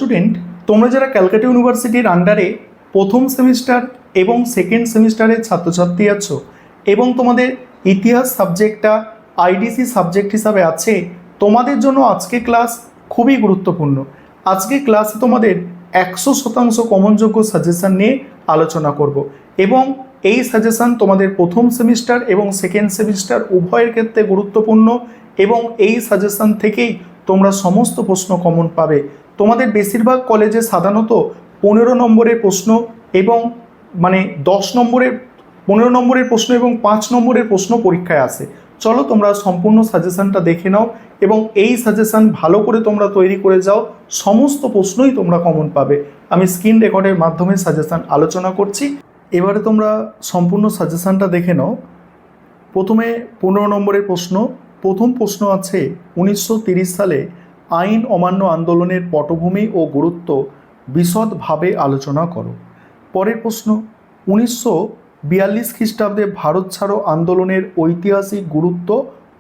Student, তোমরা যারা ক্যালকাটা ইউনিভার্সিটির আন্ডারে প্রথম সেমিস্টার এবং সেকেন্ড সেমিস্টারের ছাত্রছাত্রী আছো এবং তোমাদের ইতিহাস সাবজেক্টটা আইডিসি সাবজেক্ট হিসাবে আছে, তোমাদের জন্য আজকে ক্লাস খুবই গুরুত্বপূর্ণ। আজকে ক্লাসে তোমাদের 100% কমনযোগ্য সাজেশান নিয়ে আলোচনা করব এবং এই সাজেশান তোমাদের প্রথম সেমিস্টার এবং সেকেন্ড সেমিস্টার উভয়ের ক্ষেত্রে গুরুত্বপূর্ণ এবং এই সাজেশান থেকেই তোমরা সমস্ত প্রশ্ন কমন পাবে। তোমাদের বেশিরভাগ কলেজে সাধারণত 15 নম্বরের প্রশ্ন এবং 10 নম্বরের 15 নম্বরের প্রশ্ন এবং 5 নম্বরের প্রশ্ন পরীক্ষায় আসে। চলো তোমরা সম্পূর্ণ সাজেশানটা দেখে নাও এবং এই সাজেশান ভালো করে তোমরা তৈরি করে যাও, সমস্ত প্রশ্নই তোমরা কমন পাবে। আমি স্ক্রিন রেকর্ডের মাধ্যমে সাজেশান আলোচনা করছি, এবারে তোমরা সম্পূর্ণ সাজেশানটা দেখে নাও। প্রথমে 15 নম্বরের প্রশ্ন। প্রথম প্রশ্ন আছে 1930 সালে আইন অমান্য আন্দোলনের পটভূমি ও গুরুত্ব বিশদভাবে আলোচনা করো। পরের প্রশ্ন 1942 খ্রিস্টাব্দে ভারত ছাড়ো আন্দোলনের ঐতিহাসিক গুরুত্ব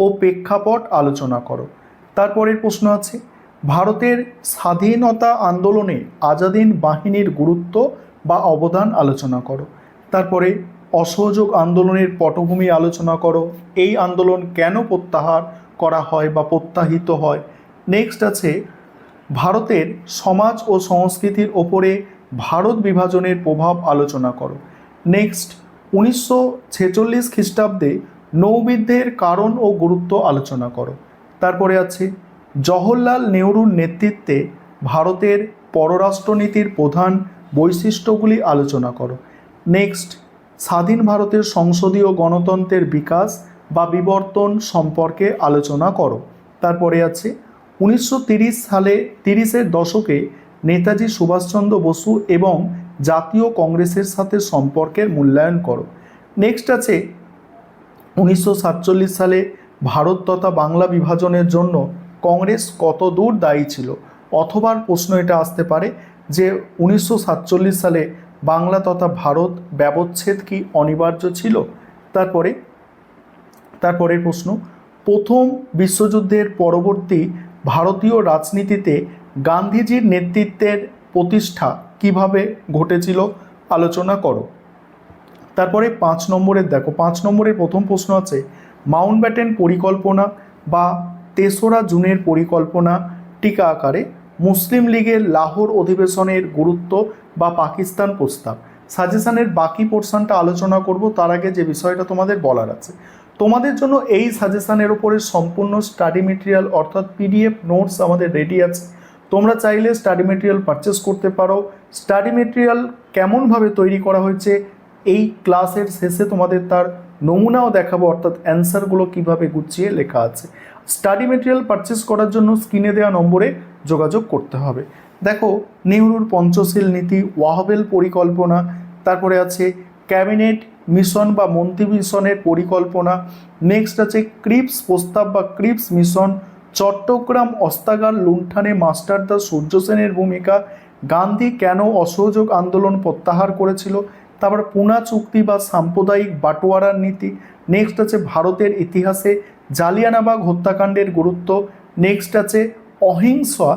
ও প্রেক্ষাপট আলোচনা করো। তারপরের প্রশ্ন আছে ভারতের স্বাধীনতা আন্দোলনে আজাদিন বাহিনীর গুরুত্ব বা অবদান আলোচনা করো। তারপরে অসহযোগ আন্দোলনের পটভূমি আলোচনা করো, এই আন্দোলন কেন প্রত্যাহার করা হয় বা প্রত্যাহিত হয়। নেক্সট আছে ভারতের সমাজ ও সংস্কৃতির ওপরে ভারত বিভাজনের প্রভাব আলোচনা করো। নেক্সট 1946 খ্রিস্টাব্দে নৌবিদ্যের কারণ ও গুরুত্ব আলোচনা করো। তারপরে আছে জওহরলাল নেহরুর নেতৃত্বে ভারতের পররাষ্ট্রনীতির প্রধান বৈশিষ্ট্যগুলি আলোচনা করো। নেক্সট স্বাধীন ভারতের সংসদীয় গণতন্ত্রের বিকাশ বা বিবর্তন সম্পর্কে আলোচনা করো। তারপরে আছে 1930 সালে 30-এর দশকে নেতাজি সুভাষচন্দ্র বসু এবং জাতীয় কংগ্রেসের সাথে সম্পর্কের মূল্যায়ন করো। নেক্সট আছে 1947 সালে ভারত তথা বাংলা বিভাজনের জন্য কংগ্রেস কত দূর দায়ী ছিল, অথবা প্রশ্ন এটা আসতে পারে যে 1947 সালে বাংলা তথা ভারত ব্যবচ্ছেদ কি অনিবার্য ছিল। তারপরের প্রশ্ন প্রথম বিশ্বযুদ্ধের পরবর্তী ভারতীয় রাজনীতিতে গান্ধীজির নেতৃত্বের প্রতিষ্ঠা কিভাবে ঘটেছিল আলোচনা করো। তারপরে 5 নম্বরের দেখো, 5 নম্বরের প্রথম প্রশ্ন আছে মাউন্টব্যাটেন পরিকল্পনা বা 3রা জুনের পরিকল্পনা টিকা আকারে মুসলিম লীগের লাহোর অধিবেশনের গুরুত্ব বা পাকিস্তান প্রস্তাব। সাজেশনের বাকি পোর্শনটা আলোচনা করব, তার আগে যে বিষয়টা তোমাদের বলার আছে, তোমাদের জন্য এই সাজেশনের উপরে সম্পূর্ণ স্টাডি মেটেরিয়াল অর্থাৎ পিডিএফ নোটস আমাদের রেডি আছে। তোমরা চাইলে স্টাডি মেটেরিয়াল পারচেস করতে পারো। স্টাডি মেটেরিয়াল কেমনভাবে তৈরি করা হয়েছে এই ক্লাসের শেষে তোমাদের তার নমুনাও দেখাবো, অর্থাৎ অ্যান্সারগুলো কিভাবে গুছিয়ে লেখা আছে। স্টাডি মেটেরিয়াল পারচেস করার জন্য স্ক্রিনে দেওয়া নম্বরে যোগাযোগ করতে হবে। দেখো নেহরুর পঞ্চশীল নীতি, ওয়াহবেল পরিকল্পনা, তারপরে আছে ক্যাবিনেট মিশন বা মন্ত্রী মিশনের পরিকল্পনা। নেক্সট আছে ক্রিপস প্রস্তাব বা ক্রিপস মিশন, চট্টগ্রাম অস্ত্রাগার লুণ্ঠনে মাস্টারদা সূর্য সেনের ভূমিকা, গান্ধী কেন অসহযোগ আন্দোলন প্রত্যাহার করেছিল, তারপর পুনা চুক্তি বা সাম্প্রদায়িক বাটোয়ারার নীতি। নেক্সট আছে ভারতের ইতিহাসে জালিয়ানবাগ হত্যাকাণ্ডের গুরুত্ব। নেক্সট আছে অহিংসা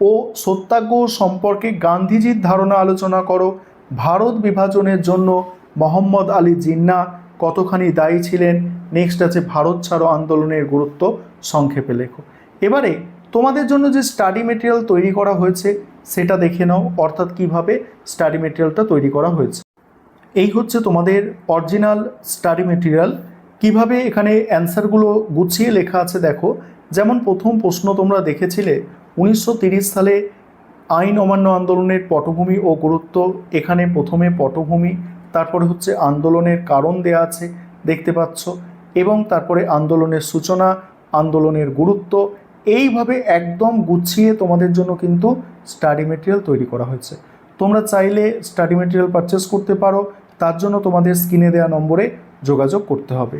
ও সত্যাগ্রহ সম্পর্কে গান্ধীজির ধারণা আলোচনা করো। ভারত বিভাজনের জন্য মোহাম্মদ আলী জিন্নাহ কতখানি দায়ী ছিলেন। নেক্সট আছে ভারত ছাড়ো আন্দোলনের গুরুত্ব সংক্ষেপে লেখো। এবারে তোমাদের জন্য যে স্টাডি মেটেরিয়াল তৈরি করা হয়েছে সেটা দেখে নাও, অর্থাৎ কিভাবে স্টাডি মেটেরিয়ালটা তৈরি করা হয়েছে। এই হচ্ছে তোমাদের অরিজিনাল স্টাডি মেটেরিয়াল। কিভাবে এখানে অ্যান্সারগুলো গুছিয়ে লেখা আছে দেখো। যেমন প্রথম প্রশ্ন তোমরা দেখেছিলে 1930 সালে আইন অমান্য আন্দোলনের পটভূমি ও গুরুত্ব, এখানে প্রথমে পটভূমি, তারপরে হচ্ছে আন্দোলনের কারণ দেয়া আছে দেখতে পাচ্ছ, এবং তারপরে আন্দোলনের সূচনা, আন্দোলনের গুরুত্ব, এইভাবে একদম গুছিয়ে তোমাদের জন্য কিন্তু স্টাডি মেটেরিয়াল তৈরি করা হয়েছে। তোমরা চাইলে স্টাডি মেটেরিয়াল পারচেস করতে পারো, তার জন্য তোমাদের স্ক্রিনে দেওয়া নম্বরে যোগাযোগ করতে হবে।